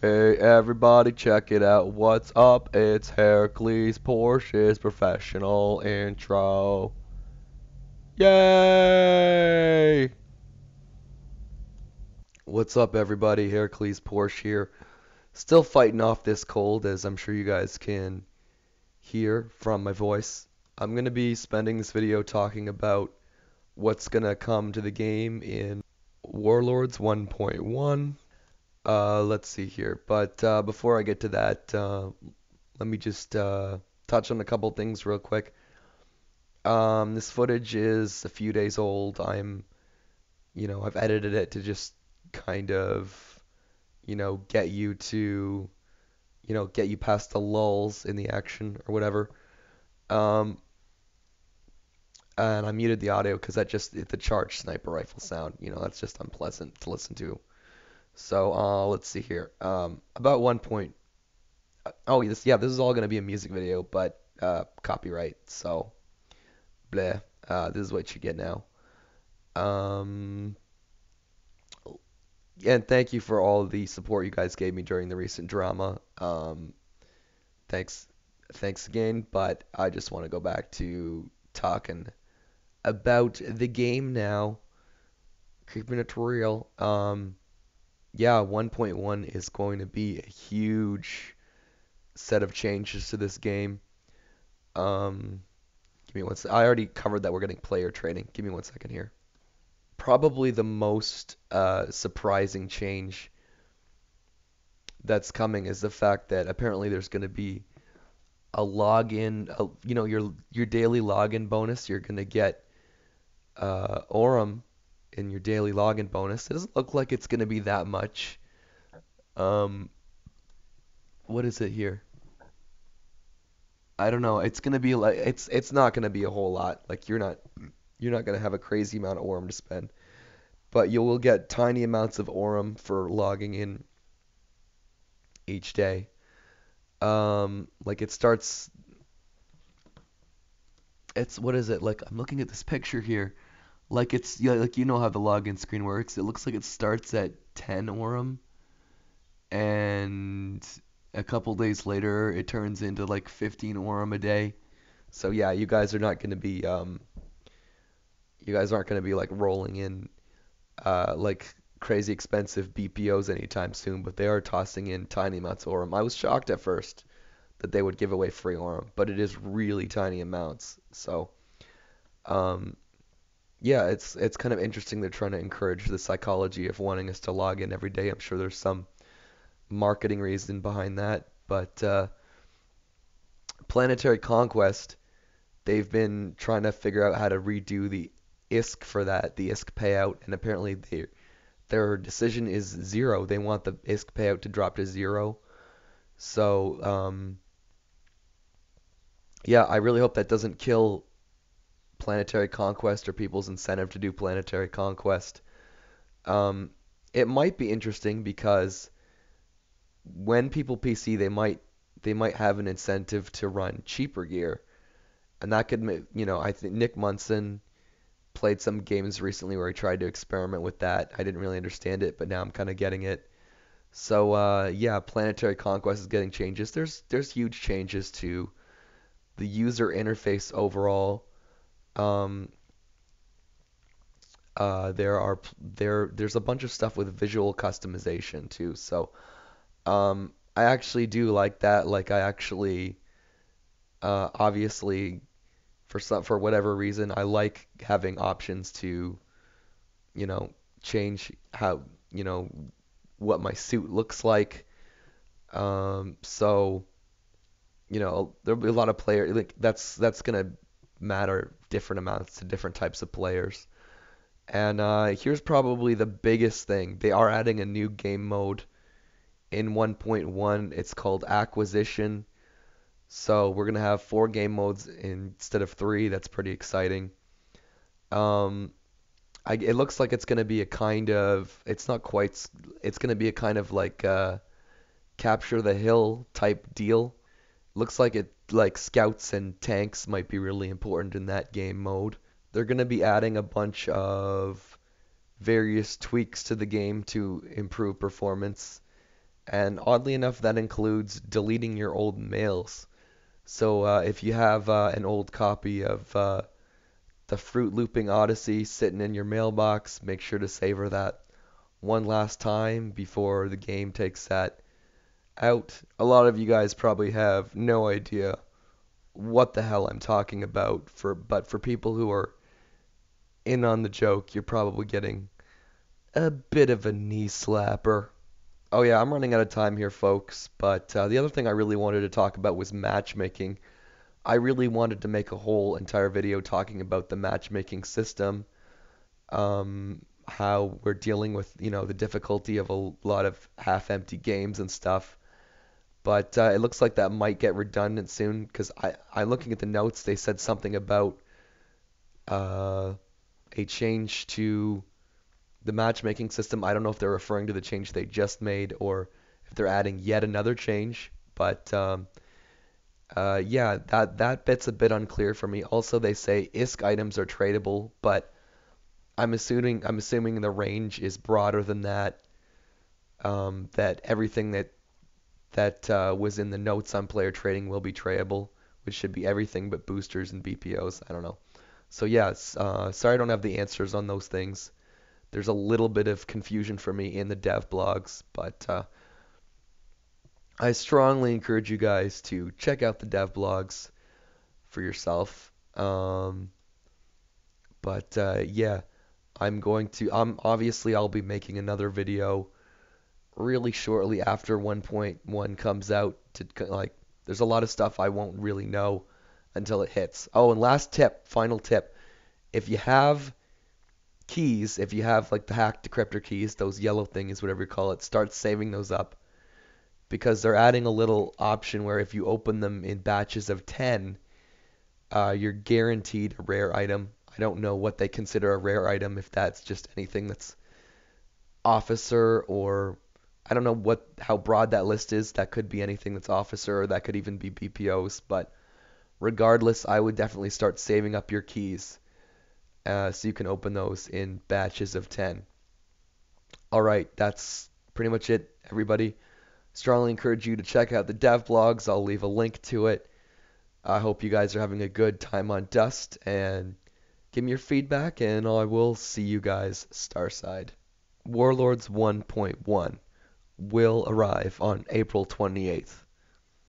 Hey everybody, check it out. What's up? It's Hercules Porsche's professional intro. Yay! What's up, everybody? Hercules Porsche here. Still fighting off this cold, as I'm sure you guys can hear from my voice. I'm going to be spending this video talking about what's going to come to the game in Warlords 1.1. Let's see here. But before I get to that, let me just touch on a couple things real quick. This footage is a few days old. I've edited it to just kind of, get you to, get you past the lulls in the action or whatever. Um, and I muted the audio because that just the charged sniper rifle sound, that's just unpleasant to listen to. So let's see here. About one point. Oh, this is all gonna be a music video, but copyright. So bleh. This is what you get now. Um, and thank you for all the support you guys gave me during the recent drama. Thanks, thanks again. But I just want to go back to talking about the game now, keeping it real. Yeah, 1.1 is going to be a huge set of changes to this game. Um, Give me one sec. I already covered that we're getting player training. Give me one second here. Probably the most surprising change that's coming is the fact that apparently there's going to be a login, your daily login bonus. You're going to get aurum in your daily login bonus. It doesn't look like it's going to be that much. Um, what is it here? I don't know. It's going to be like it's not going to be a whole lot. Like you're not going to have a crazy amount of aurum to spend, but you will get tiny amounts of aurum for logging in each day. Like it starts. It's what is it like? I'm looking at this picture here. Like it's yeah, like how the login screen works. It looks like it starts at 10 aurum, and a couple days later it turns into like 15 aurum a day. So yeah, you guys aren't gonna be like rolling in like crazy expensive BPOs anytime soon, but they are tossing in tiny amounts of aurum. I was shocked at first that they would give away free aurum, but it is really tiny amounts. So, um, yeah, it's kind of interesting they're trying to encourage the psychology of wanting us to log in every day. I'm sure there's some marketing reason behind that, but Planetary Conquest, they've been trying to figure out how to redo the ISK for that, the ISK payout, and apparently their decision is zero. They want the ISK payout to drop to zero. So, yeah, I really hope that doesn't kill Planetary Conquest or people's incentive to do Planetary Conquest. Um, it might be interesting because when people PC, they might have an incentive to run cheaper gear, and that could I think Nick Munson played some games recently where he tried to experiment with that. I didn't really understand it, but now I'm kind of getting it. So yeah, Planetary Conquest is getting changes. There's huge changes to the user interface overall. Um, there's a bunch of stuff with visual customization too. So I actually do like that. Like I actually obviously for whatever reason I like having options to you know change how you know what my suit looks like. So there'll be a lot of players like that's gonna matter different amounts to different types of players. And here's probably the biggest thing. They are adding a new game mode in 1.1. It's called Acquisition. So we're gonna have four game modes instead of three. That's pretty exciting. Um, it looks like it's gonna be a kind of. It's not quite. It's gonna be a kind of like capture the hill type deal. Looks like scouts and tanks might be really important in that game mode. They're gonna be adding a bunch of various tweaks to the game to improve performance. And oddly enough, that includes deleting your old mails. So if you have an old copy of the Fruit Looping Odyssey sitting in your mailbox, make sure to savor that one last time before the game takes that out. A lot of you guys probably have no idea what the hell I'm talking about, but for people who are in on the joke, you're probably getting a bit of a knee slapper. Oh yeah, I'm running out of time here, folks, but the other thing I really wanted to talk about was matchmaking. I really wanted to make a whole entire video talking about the matchmaking system, how we're dealing with, the difficulty of a lot of half-empty games and stuff. But it looks like that might get redundant soon because I'm looking at the notes. They said something about uh, a change to the matchmaking system. I don't know if they're referring to the change they just made or if they're adding yet another change. But yeah, that bit's a bit unclear for me. Also, they say ISK items are tradable, but I'm assuming the range is broader than that. That everything that was in the notes on player trading will be tradable, which should be everything but boosters and BPOs. I don't know. So yeah, sorry I don't have the answers on those things. There's a little bit of confusion for me in the dev blogs, but I strongly encourage you guys to check out the dev blogs for yourself. But yeah, obviously I'll be making another video really shortly after 1.1 comes out like there's a lot of stuff I won't really know until it hits. Oh, and last tip, final tip. If you have keys, if you have like the hack decryptor keys, those yellow things, whatever you call it, start saving those up because they're adding a little option where if you open them in batches of 10, you're guaranteed a rare item. I don't know what they consider a rare item, if that's just anything that's officer or I don't know how broad that list is. That could be anything that's officer or that could even be BPOs. But regardless, I would definitely start saving up your keys so you can open those in batches of 10. All right, that's pretty much it, everybody. Strongly encourage you to check out the dev blogs. I'll leave a link to it. I hope you guys are having a good time on Dust and give me your feedback, and I will see you guys Starside. Warlords 1.1 will arrive on April 28th.